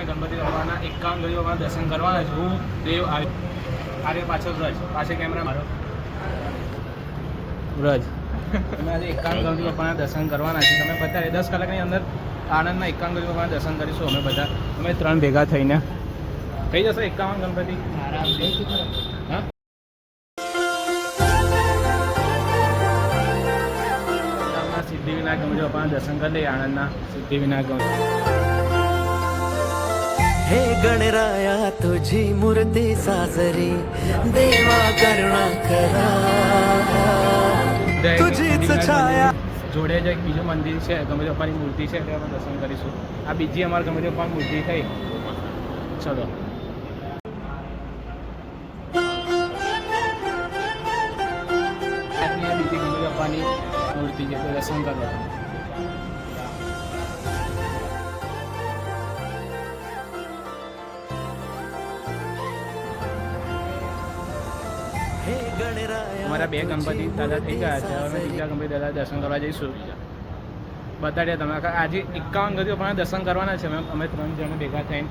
ગણપતિ બાપાના 51 ગલીઓમાં દર્શન કરવાના છે. હું દેવ આર્ય પાછળ રજ પાસે કેમેરા મારો રજ તમે આજે 51 ગણપતિ બાપાના દર્શન કરવાના છે. તમે બતાવે 10 કલાકની અંદર આણંદના 51 ગણપતિ બાપાના દર્શન કરીશું અમે બધા. અમે 3 ભેગા થઈને થઈ જશે 51 ગણપતિ આરામથી. હા સિદ્ધિવિનાયક ગણપતિ બાપાના દર્શન કરી લઈએ. આણંદના સિદ્ધિવિનાયક हे गणराया तुझी मूर्ति साजरी देवा करुणा करा तुझीच छाया. જોડે જ એક બીજું મંદિર છે ગણપતિ બાપાની મૂર્તિ છે તે અમે દર્શન કરીશું. આ બીજી અમારી ગણપતિ બાપાની મૂર્તિ થઈ. ચલો બીજી ગણપતિ બાપાની મૂર્તિ છે તે દર્શન કરવા. અમારા 2 ગણપતિ દાદા થઈ ગયા છે. અમે બીજા ગણપતિ દાદા દર્શન કરવા જઈશું. બતાડ્યા તમે આજે 51 ગણપતિ બાપાના દર્શન કરવાના છે. અમે 3 જણ ભેગા થઈને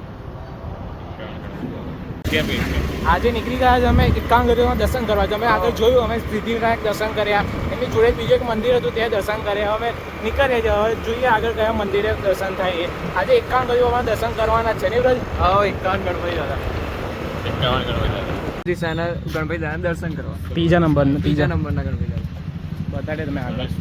આજે નીકળી ગયા છે. અમે 51 ગણપતિ બાપાના દર્શન કરવા છે. અમે આગળ જોયું, અમે સિદ્ધિવિનાયક દર્શન કર્યા. એમની જોડે બીજું એક મંદિર હતું ત્યાં દર્શન કર્યા. અમે નીકળીએ છીએ. હવે જોઈએ આગળ કયા મંદિરે દર્શન થાય. આજે 51 ગણપતિ બાપાના દર્શન કરવાના છે ને વ્રજ. 51 ગણપતિ દાદા 51 ગણપતિ દાદા ગણપતિ દાદા દર્શન કરવા. ત્રીજા નંબરના ગણપતિ દાદા બતાડે તમે આગળ.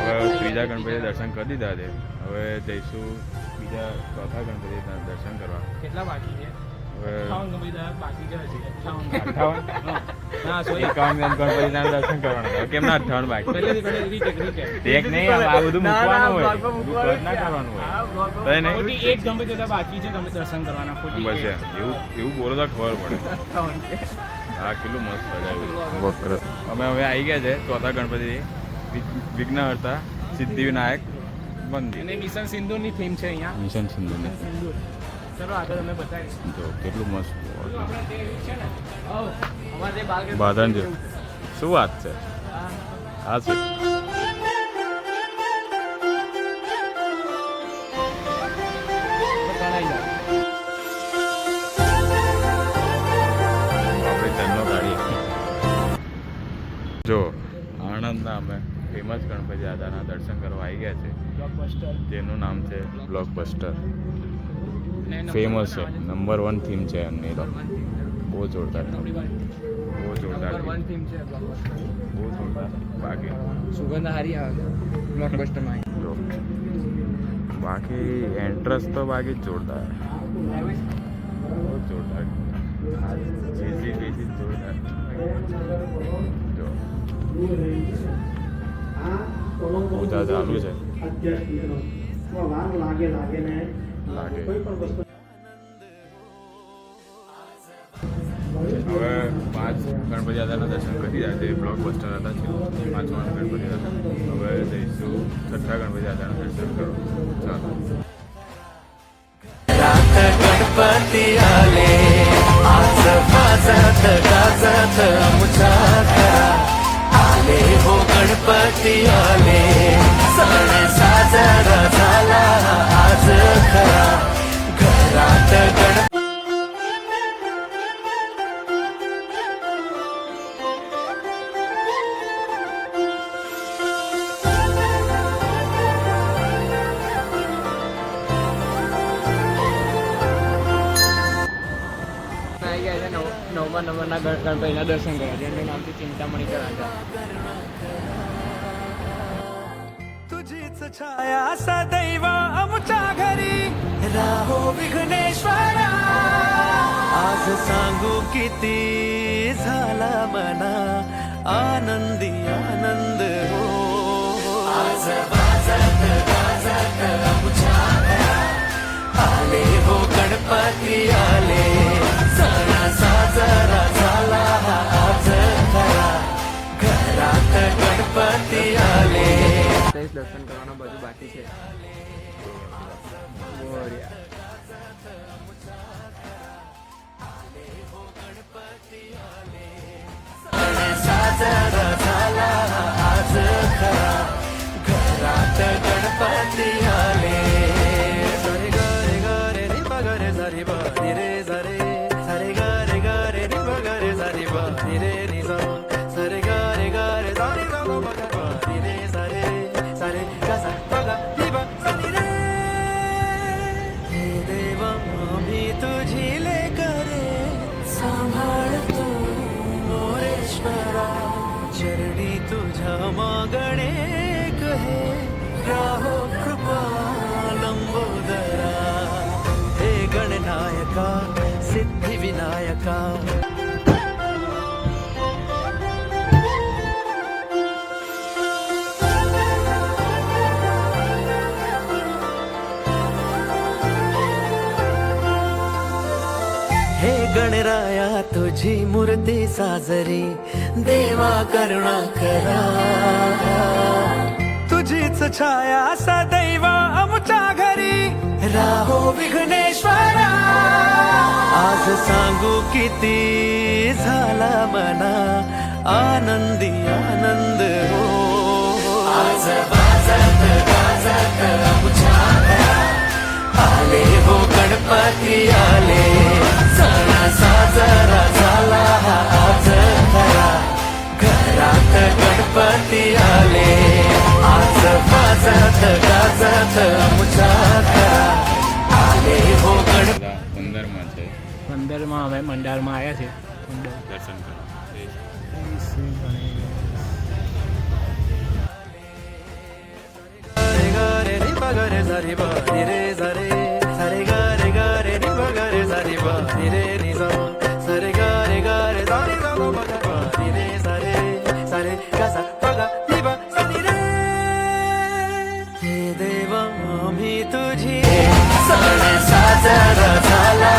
હવે ત્રીજા ગણપતિ દર્શન કરી દીધા છે. હવે જઈશું બીજા ચોથા ગણપતિ દર્શન કરવા. કેટલા બાકી છે? હવે 58 ગણપતિ દાદા બાકી છે હજી. 51 ગણપતિ દર્શન કરવાના. કેમ ના 58 બાકી? એક નહીં, આ બધું મૂકવાનું હોય, ના કરવાનું હોય. એક ગણપતિ દાદા બાકી છે તમે દર્શન કરવાના. બસ એવું બોલો તો ખબર પડે. આ કેટલું મસ્ત સજાયું. અમે હવે આવી ગયા છે ચોથા ગણપતિ વિઘ્નહર્તા સિદ્ધિવિનાયક મંદિર. અને મિશન સિંદૂરની થીમ છે અહીંયા. મિશન સિંધુની. સિંદૂર. ચલો આગળ તમે બતાવીશું. જો કેટલું મસ્ત અમારે બાગ બાંધણ છે. શું વાત છે? હા છે. જો આણંદના અમે ફેમસ ગણપતિ દાદાના દર્શન કરવા આવી ગયા છે, બ્લોકબસ્ટર. જેનું નામ છે બ્લોકબસ્ટર. ફેમસ છે, નંબર 1 થીમ છે એમની તો. બહુ જોરદાર, બહુ જોરદાર, થીમ છે બ્લોકબસ્ટર. બહુ જોરદાર. બાકી સુગંધ હારી આવે બ્લોકબસ્ટરમાં. જો બાકી એન્ટ્રન્સ તો બાકી જોરદાર, બહુ જોરદાર. બેસી જોરદાર. જો પૂજા ચાલુ છે. લાગે હવે 5 ગણપતિ દાદાના દર્શન કરી રહ્યા છે. બ્લોકબસ્ટર હતા છે 5મા ગણપતિ દાદા. હવે જઈશું 6થા ગણપતિ દાદાના દર્શન કરો. ચાલો. गणपती आले आज वाजत गाजत आमच्या घरा आले हो गणपती आले सण साजरा झाला आज खरा घरात નવમા નંબરના ગણપતિના દર્શન કર્યા. જેનું નામ છે ચિંતામણી રાજા. तुझीच छाया सदैव आमच्या घरी राहो विघ्नेश्वरा आज सांगू किती झाला मना आनंदी आनंद हो आज वाजत गाजत आमच्या घरा आले हो गणपती आले सण साजरा झाला आज खरा घरात गणपती आले. દર્શન કરવાના બધું બાકી છે. साजरा झाला आज ग म ग रे रे सा रे ग सा प ग नि ब सा नि रे हे देवा मी तुझी लेकर सांभाळ तू मोरेश्वरा चरणी तुझ्या मागणे कहे राहो कृपा लंबोदरा हे गणनायका सिद्धिविनायका हे गणराया तुझी मूर्ती साजरी देवा करुणा करा तुझीच छाया सदैव आमच्या घरी राहो विघ्नेश्वरा आज सांगू किती झाला मना आनंदी आनंद हो आज वाजत गाजत आमच्या घरात आले हो गणपती आले सणा साजरा झाला हा आज खरा घरात गणपती आले आज वाजत गाजत आमच्या घरात आले हो गणपती 15 છે 15માં હવે મંડારમાં આવ્યા છે દર્શન કરવા रे ग रे रे ब ग रे सा रे ब रे रे सा रे सा रे ग रे रे ब ग रे सा रे ब रे रे नि सा सा रे ग रे सा रे ग ग ब ग रे रे सा रे ग सा प ग नि ब सा नि रे हे देवा मी तुझी सण साजरा झाला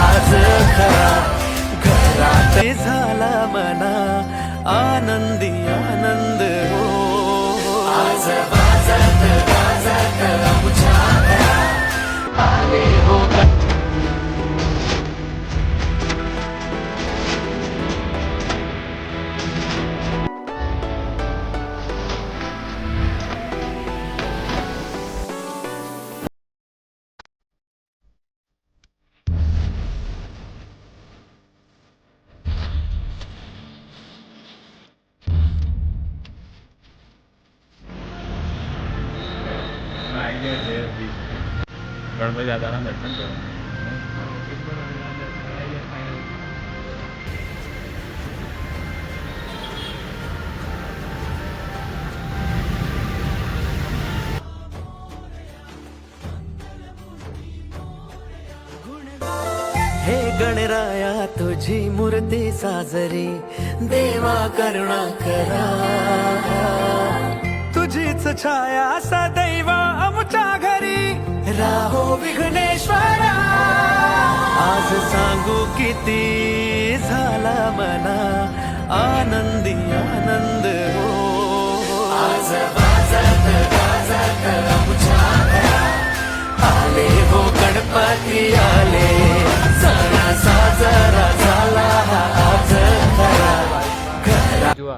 आज खरा घरात झाला मना आनंदी आनंद हो आज वाजत गाजत आमच्या घरात आले हो આવી ગયા છે ગણપતિ દાદાના દર્શન કરો हे गणराया तुझी मूर्ती साजरी देवा करुणा करा तुझीच छाया सदैव आमच्या घरी राहो विघ्नेश्वरा आज सांगू किती झाला मना आनंदी आनंद हो आज वाजत गाजत आमच्या घरात आले हो गणपती आले सणा साजरा झाला हा आज खरा घरा જુઓ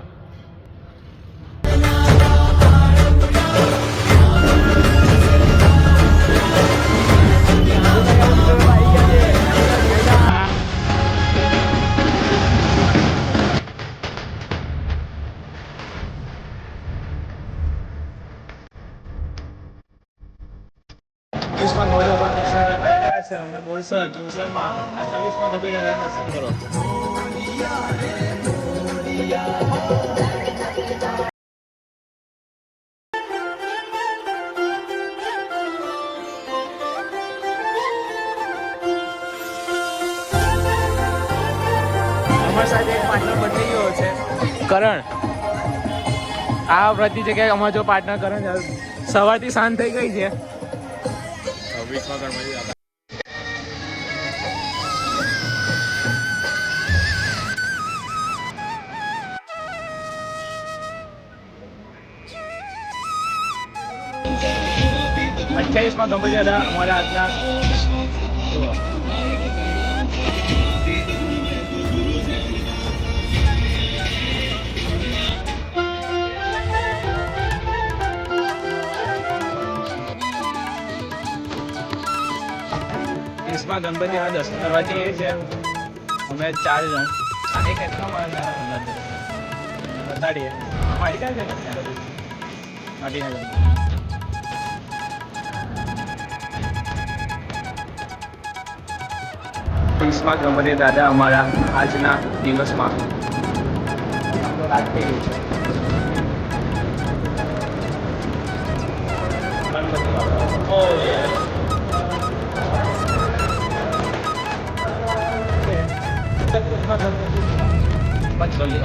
અમારી સાથે એક પાર્ટનર બદલી ગયો છે કરણ આ પ્રતિ જગ્યાએ અમારો જો પાર્ટનર કરણ સવારથી શાંત થઈ ગઈ છે 26માં ગણપતિ દાદા અઠ્યાવીસમાં ગણપતિ દાદા અમારા આજના જુઓ માં ગણપતિના દર્શન કરવા જઈએ છીએ અમે 4 જણ એક બતાડીએ મારી ક્યાં છે માટીના ગણપતિ ગણપતિ દાદા અમારા આજના દિવસમાં રાત થઈ ગઈ છે.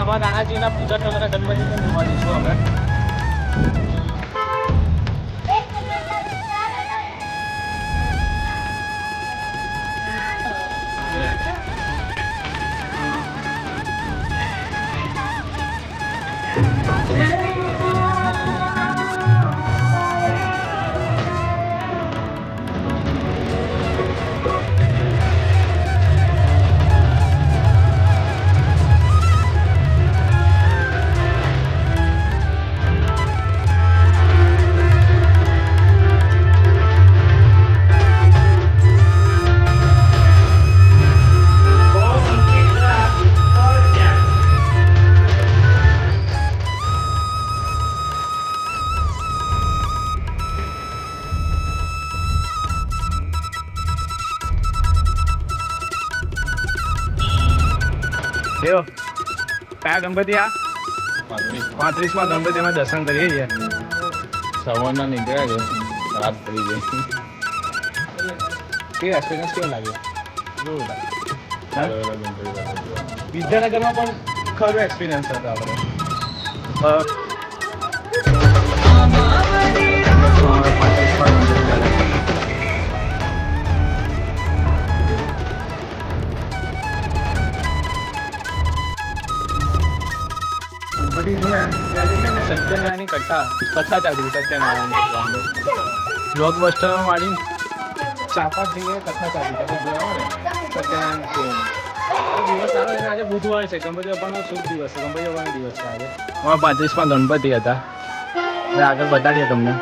અમારા નાનાજીના પૂજા થવાના ગણપતિ પણ જોવા જઈશું અમે. દેવો કયા ગણપતિ આ 35માં ગણપતિ અમે દર્શન કરીએ છીએ. સવારના નીકળ્યા છે રાત પડી ગઈ. કે એક્સપિરિયન્સ કેવો લાગ્યો? જોરદાર. વિદ્યાનગરમાં પણ ખરો એક્સપિરિયન્સ હતો આપણે. સત્યનારાયણની કથા ચાલુ સત્યનારાયણ બ્લોકબસ્ટરમાં વાળી 4-5 જગ્યાએ કથા ચાલુ સત્યનારાયણ દિવસ સારો છે. આજે બુધવાર છે, ગણપતિ બાપાનો શુભ દિવસ છે, ગણપતિ બાપાનો દિવસ છે આજે. અમારા 35માં ગણપતિ હતા. આગળ બતાડીએ તમને.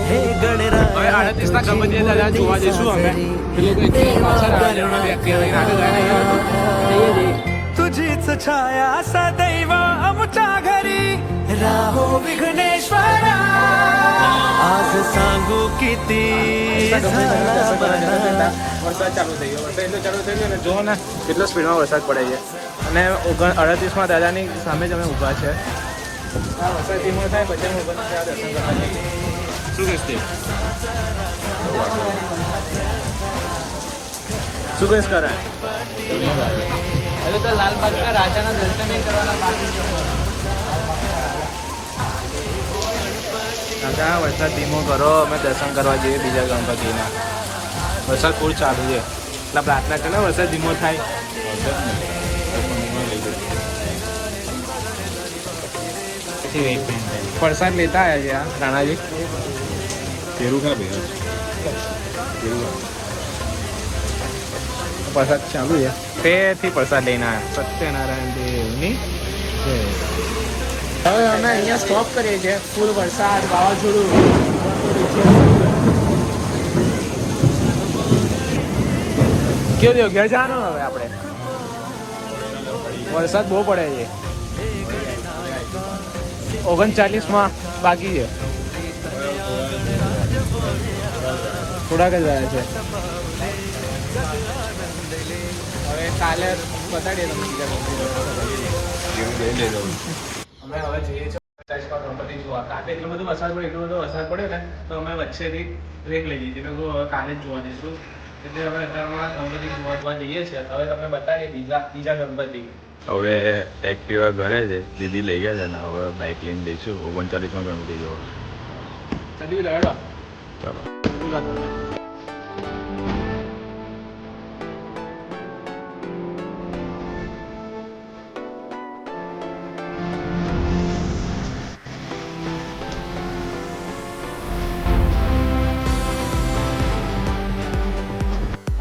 हे गणराज હવે 38ના ગણપતિ દાદા જોવા જઈશું અમે. પેલો કોઈ પાછળ આવે છે, વ્યક્તિ હવે આગળ જાય. तुझीच छाया सदैव आमच्या घरी राहो विघ्नेश्वरा आज सांगू किती झाला बना. વરસાદ ચાલુ થઈ ગયો. વરસાદ એટલો ચાલુ થઈ ગયો ને જો ને કેટલો સ્પીડમાં વરસાદ પડે છે. અને 38માં દાદાની સામે જ અમે ઊભા છે. આ વરસાદ ધીમો થાય પછી અમે ઊભા થયા દર્શન કરવા જઈએ. શું કહીશ તે? શું કહીશ કરે? હવે તો લાલબાગના રાજાના દર્શન કરવાના બાકી છે. દાદા વરસાદ ધીમો કરો, અમે દર્શન કરવા જઈએ બીજા ગણપતિના. વરસાદ ફૂલ ચાલુ છે એટલે પ્રાર્થના કરે વરસાદ ધીમો થાય. પ્રસાદ લેતા આવ્યા છે આ રાણાજી. પેરું ખા ભાઈ પ્રસાદ ચાલુ છે તેથી પ્રસાદ લઈને આવ્યા સત્યનારાયણ દેવની જય. હવે અમે અહીંયા સ્ટોપ કરીએ છીએ. ફૂલ વરસાદ વાવાઝોડું કેવું થયું? ઘેર જવાનું હવે આપણે. વરસાદ બહુ પડે છે. 39માં બાકી છે. થોડાક જ રહ્યા છે. હવે કાલે બતાડીએ તમને બીજા અમે હવે જઈએ છીએ ગણપતિ જોવા. કાલે એટલો બધો વરસાદ પડ્યો ને તો અમે વચ્ચેથી બ્રેક લઈ જઈએ છીએ. હવે કાલે જ જોવા જઈશું. એટલે હવે અત્યારમાં ગણપતિ જોવા જઈએ છીએ. હવે તમને બતાડીએ બીજા ગણપતિ. હવે એક્ટિવા ઘરે છે, દીદી લઈ ગયા છે ને હવે બાઇક લઈને જઈશું 39માં ગણપતિ જોવા. ચલી લડો. ચાલો.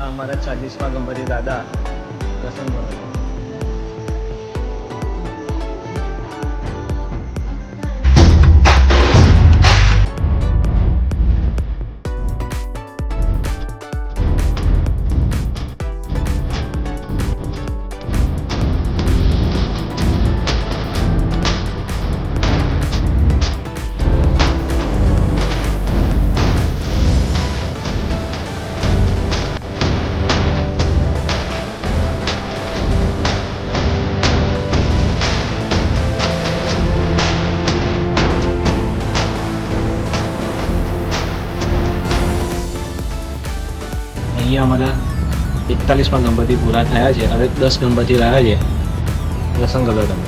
અમારા 40માં ગણપતિ દાદા દર્શન કરો. અહીંયા અમારા 41માં ગણપતિ પૂરા થયા છે. હવે 10 ગણપતિ રહ્યા છે. દર્શન કરો તમે.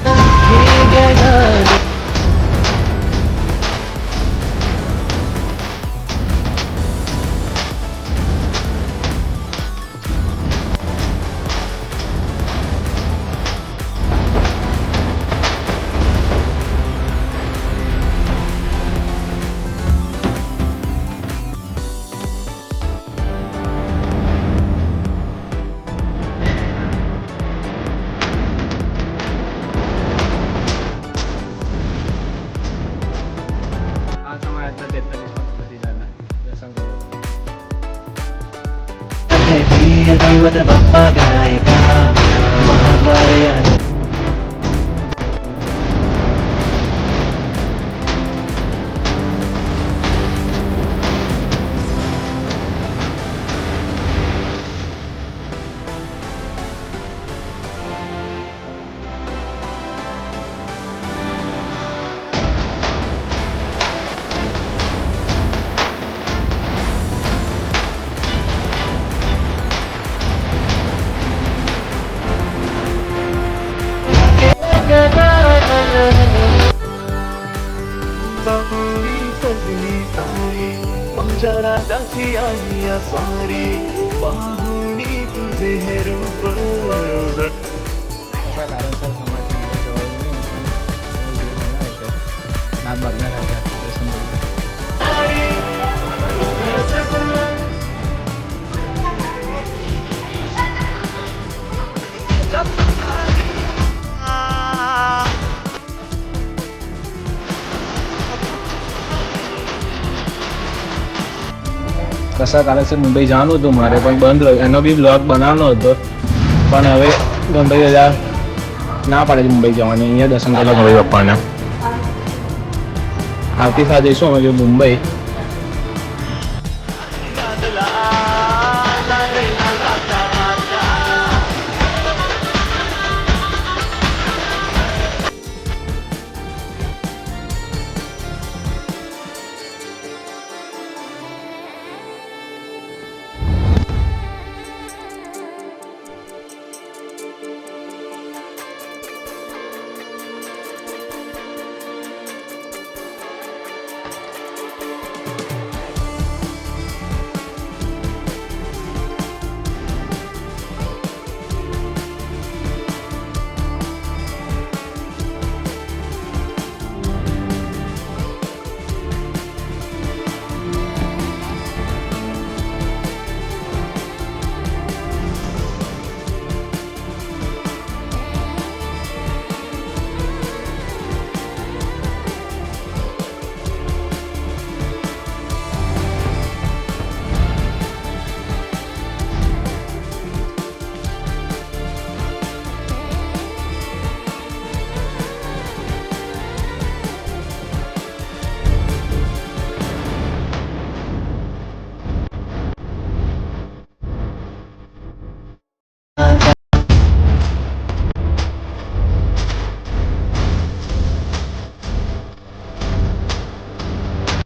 આ તમારા આજના 43માં ગણપતિ દાદા. દર્શન કરો. કશા કારણસર મુંબઈ જવાનું હતું મારે, પણ બંધ રહ્યું. એનો બી બ્લોગ બનાવવાનો હતો, પણ હવે ગણપતિ દાદા ના પાડે છે મુંબઈ જવાની. અહીંયા દર્શન કરવા ગણપતિ બાપ્પાના. આવતી સાલ જઈશું અમે મુંબઈ.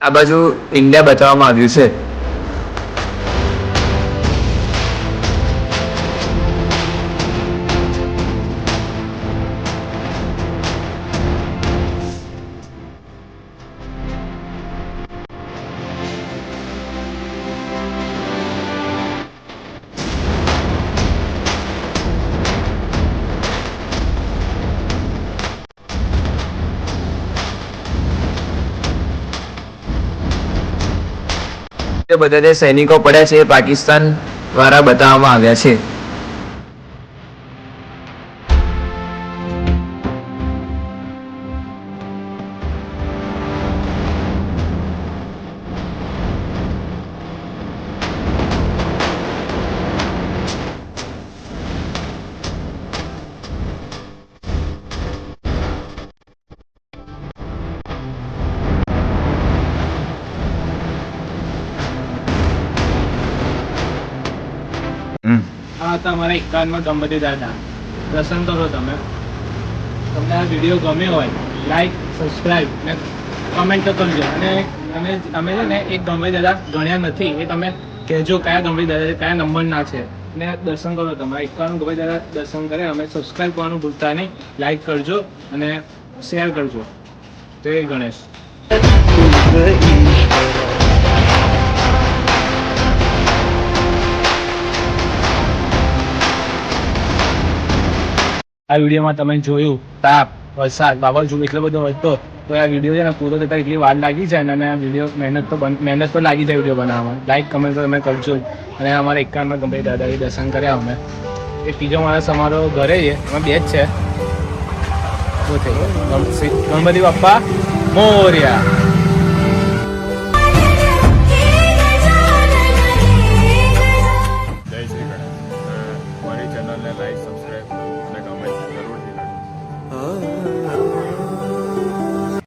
આ બાજુ ઇન્ડિયા બતાવવામાં આવ્યું છે. બધા જે સૈનિકો પડ્યા છે એ પાકિસ્તાન દ્વારા બતાવવામાં આવ્યા છે. આ હતા અમારા 51માં ગણપતિ દાદા. દર્શન કરો તમે. તમને આ વિડીયો ગમ્યો હોય લાઈક, સબસ્ક્રાઈબ ને કમેન્ટ કરજો. અને અમે છે ને એક ગણપતિ દાદા ગણ્યા નથી, એ તમે કહેજો કયા ગણપતિ દાદા કયા નંબરના છે ને દર્શન કરો તમારે 51 ગણપતિ દાદા દર્શન કરે. અમે સબસ્ક્રાઈબ કરવાનું ભૂલતા નહીં, લાઈક કરજો અને શેર કરજો. જય ગણેશ. આ વિડીયોમાં તમે જોયું તાપ, વરસાદ, વાવાઝોડું એટલો બધો હતો, તો આ વિડીયો છે ને પૂરો થતા એટલી વાર લાગી છે અને આ વિડીયો મહેનત તો લાગી જાય વિડીયો બનાવવામાં. લાઈક કમેન્ટ તો તમે કરજો. અને અમારે 51 ગણપતિ દાદાએ દર્શન કર્યા અમે. એ ત્રીજો માણસ અમારો ઘરે છે, અમે 2 જ છે. શું થઈ ગયું? ગણપતિ બાપ્પા મોર્યા.